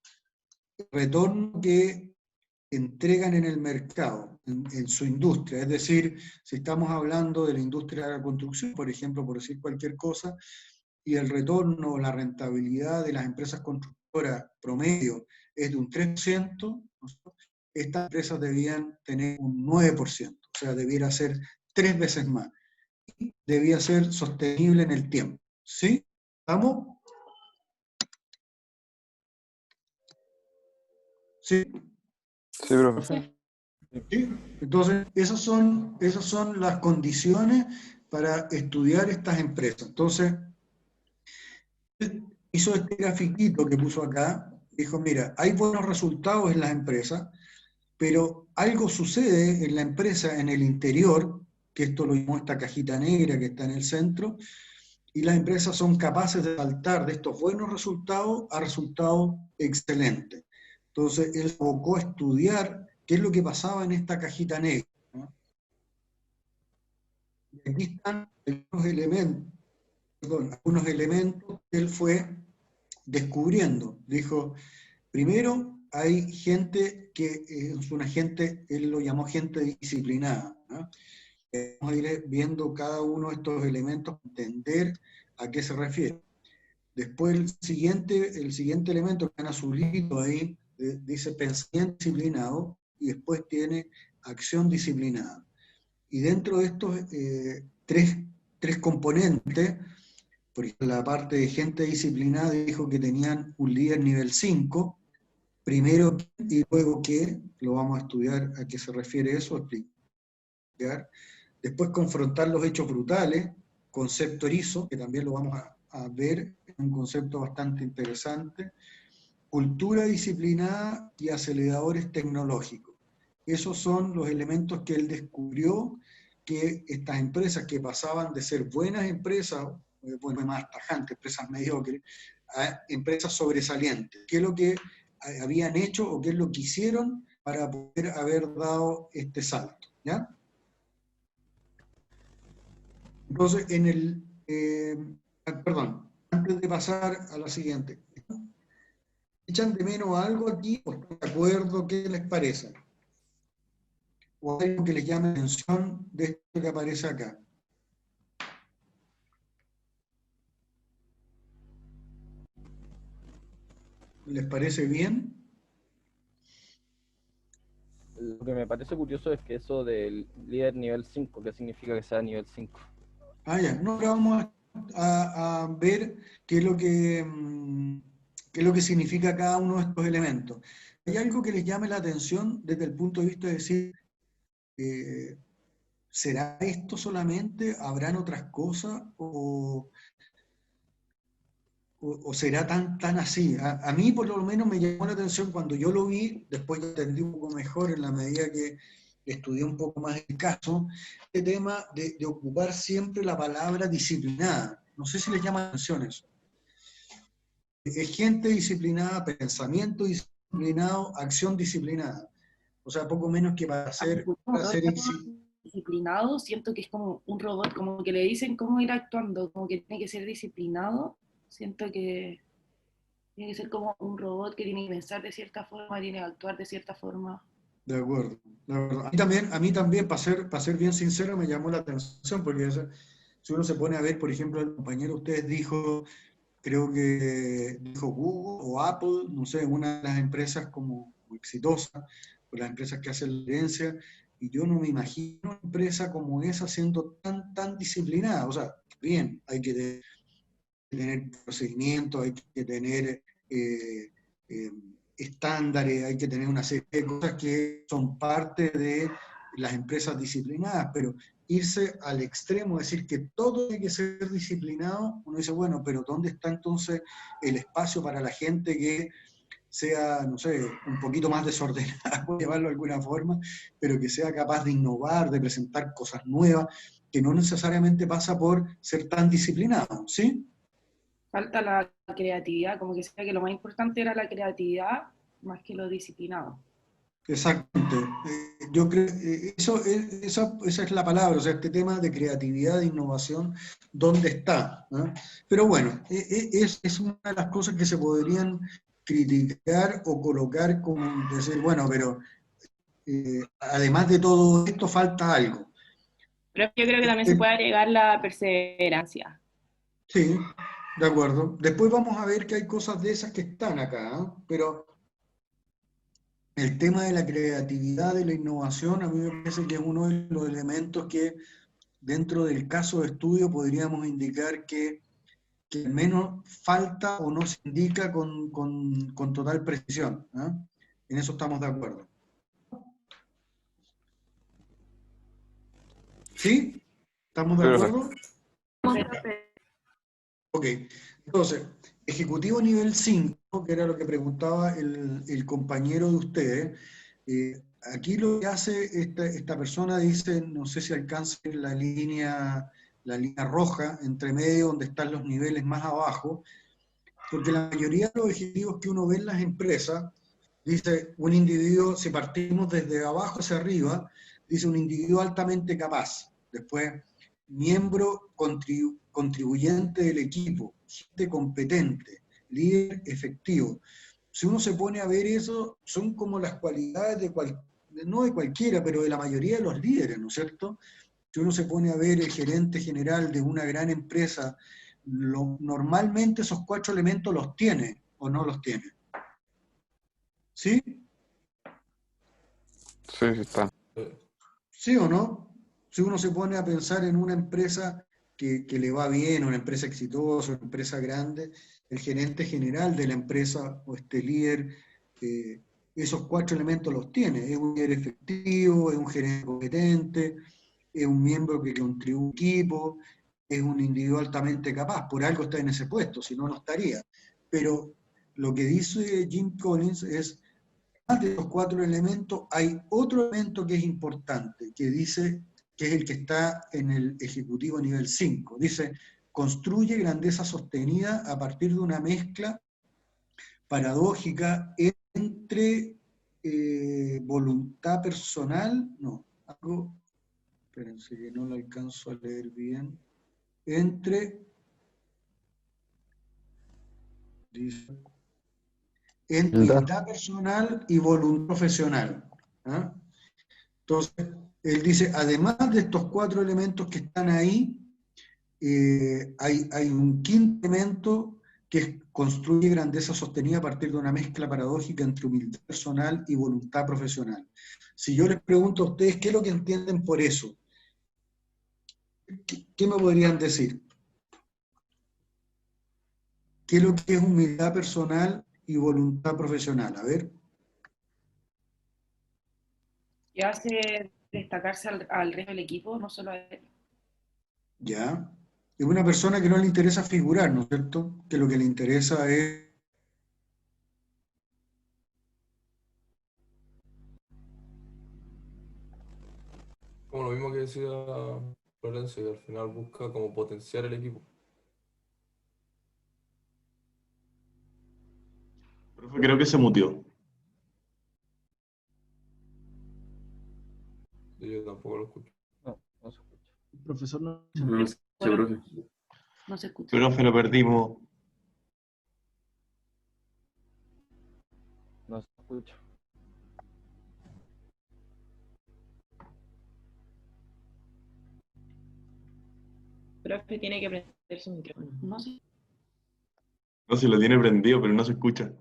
el retorno que entregan en el mercado, en su industria. Es decir, si estamos hablando de la industria de la construcción, por ejemplo, por decir cualquier cosa, y el retorno o la rentabilidad de las empresas constructoras promedio es de un 3%, ¿no? Estas empresas debían tener un 9%, o sea, debiera ser 3 veces más. Y debía ser sostenible en el tiempo. ¿Sí? ¿Estamos? ¿Sí? Sí, profe. ¿Sí? Entonces, esas son las condiciones para estudiar estas empresas. Entonces, hizo este grafiquito que puso acá, dijo, mira, hay buenos resultados en las empresas, pero algo sucede en la empresa, en el interior, que esto lo llamó esta cajita negra que está en el centro, y las empresas son capaces de saltar de estos buenos resultados a resultados excelentes. Entonces, él abocó a estudiar qué es lo que pasaba en esta cajita negra, ¿no? Y aquí están algunos elementos que él fue descubriendo. Dijo, primero, hay gente que es una gente, él lo llamó gente disciplinada, ¿no? Vamos a ir viendo cada uno de estos elementos, entender a qué se refiere. Después el siguiente elemento que en azulito ahí, dice pensamiento disciplinado, y después tiene acción disciplinada. Y dentro de estos tres componentes, por ejemplo, la parte de gente disciplinada dijo que tenían un líder nivel 5, primero y luego qué, lo vamos a estudiar a qué se refiere eso, explicar. Después confrontar los hechos brutales, concepto erizo, que también lo vamos a ver, es un concepto bastante interesante. Cultura disciplinada y aceleradores tecnológicos. Esos son los elementos que él descubrió, que estas empresas que pasaban de ser buenas empresas, bueno, más tajantes, empresas mediocres, a empresas sobresalientes. ¿Qué es lo que habían hecho o qué es lo que hicieron para poder haber dado este salto? ¿Ya? Entonces, perdón, antes de pasar a la siguiente, ¿echan de menos algo aquí o están de acuerdo? ¿Qué les parece? ¿O hay algo que les llame la atención de esto que aparece acá? ¿Les parece bien? Lo que me parece curioso es que eso del líder nivel 5, ¿qué significa que sea nivel 5? Ah, ya, no, ahora vamos a ver qué es lo que significa cada uno de estos elementos. ¿Hay algo que les llame la atención desde el punto de vista de decir, ¿será esto solamente? ¿Habrán otras cosas? ¿O será tan así? A mí por lo menos me llamó la atención cuando yo lo vi, después entendí un poco mejor en la medida que estudié un poco más el caso, este tema de ocupar siempre la palabra disciplinada. No sé si les llama la atención eso. Es gente disciplinada, pensamiento disciplinado, acción disciplinada. O sea, poco menos que para ser disciplinado, siento que es como un robot, como que le dicen cómo ir actuando, como que tiene que ser disciplinado. Siento que tiene que ser como un robot que tiene que pensar de cierta forma, tiene que actuar de cierta forma. De acuerdo, de acuerdo. A mí también, para ser bien sincero, me llamó la atención, porque si uno se pone a ver, por ejemplo, el compañero de ustedes dijo, creo que dijo Google o Apple, no sé, una de las empresas como exitosas, o las empresas que hacen la herencia, y yo no me imagino una empresa como esa siendo tan disciplinada. O sea, bien, hay que tener procedimientos, hay que tener estándares, hay que tener una serie de cosas que son parte de las empresas disciplinadas, pero irse al extremo, decir que todo tiene que ser disciplinado, uno dice, bueno, pero ¿dónde está entonces el espacio para la gente que sea, no sé, un poquito más desordenada, por llamarlo de alguna forma, pero que sea capaz de innovar, de presentar cosas nuevas? que no necesariamente pasa por ser tan disciplinado, ¿sí? Falta la creatividad, como que sea que lo más importante era la creatividad más que lo disciplinado. Exactamente. Yo creo, esa es la palabra, o sea, este tema de creatividad, de innovación, ¿dónde está? ¿No? Pero bueno, es una de las cosas que se podrían criticar o colocar como decir, bueno, pero además de todo esto falta algo. Pero yo creo que también se puede agregar la perseverancia. Sí, de acuerdo. Después vamos a ver que hay cosas de esas que están acá, ¿eh? Pero el tema de la creatividad, de la innovación, a mí me parece que es uno de los elementos que dentro del caso de estudio podríamos indicar que al menos falta o no se indica con total precisión, ¿eh? En eso estamos de acuerdo. ¿Sí? ¿Estamos de acuerdo? Ok, entonces, ejecutivo nivel 5, que era lo que preguntaba el compañero de ustedes, aquí lo que hace esta persona dice, no sé si alcance la línea roja entre medio donde están los niveles más abajo, porque la mayoría de los ejecutivos que uno ve en las empresas, dice un individuo, si partimos desde abajo hacia arriba, dice un individuo altamente capaz, después miembro contribuyente del equipo, gente competente, líder efectivo. Si uno se pone a ver eso, son como las cualidades no de cualquiera, pero de la mayoría de los líderes, ¿no es cierto? Si uno se pone a ver el gerente general de una gran empresa, normalmente esos 4 elementos los tiene o no los tiene. ¿Sí? Sí, sí está. ¿Sí o no? Si uno se pone a pensar en una empresa que le va bien, una empresa exitosa, una empresa grande, el gerente general de la empresa o este líder, esos 4 elementos los tiene. Es un líder efectivo, es un gerente competente, es un miembro que contribuye a un equipo, es un individuo altamente capaz. Por algo está en ese puesto, si no, no estaría. Pero lo que dice Jim Collins es, de los 4 elementos, hay otro elemento que es importante, que dice, que es el que está en el ejecutivo nivel 5. Dice, construye grandeza sostenida a partir de una mezcla paradójica entre voluntad personal, no, algo, espérense que no lo alcanzo a leer bien, entre, dice, entre humildad personal y voluntad profesional. ¿Ah? Entonces, él dice, además de estos 4 elementos que están ahí, hay un quinto elemento que construye grandeza sostenida a partir de una mezcla paradójica entre humildad personal y voluntad profesional. Si yo les pregunto a ustedes, ¿qué es lo que entienden por eso? ¿Qué me podrían decir? ¿Qué es lo que es humildad personal y voluntad profesional? A ver. Que hace destacarse al resto del equipo, no solo a él. Ya. Es una persona que no le interesa figurar, ¿no es cierto? Que lo que le interesa es... Como lo mismo que decía Florencia, que al final busca como potenciar el equipo. Profe, creo que se muteó. Yo tampoco lo escucho. No, no se escucha. El profesor no No sé, profe. No se escucha. Profe, lo perdimos. No se escucha. Profe tiene que prender su micrófono. No sé. No, si lo tiene prendido, pero no se escucha.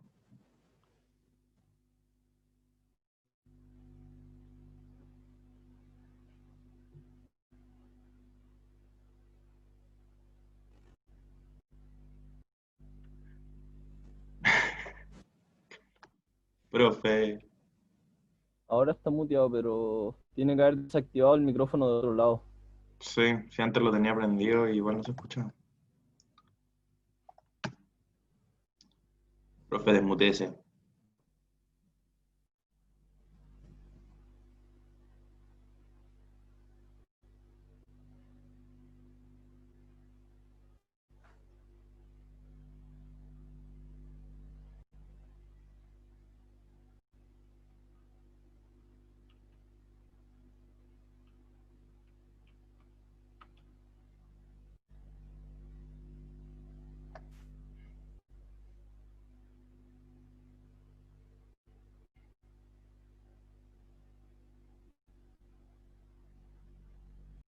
Profe. Ahora está muteado, pero tiene que haber desactivado el micrófono de otro lado. Sí, si antes lo tenía prendido, igual no se escuchaba. Profe, desmuteese.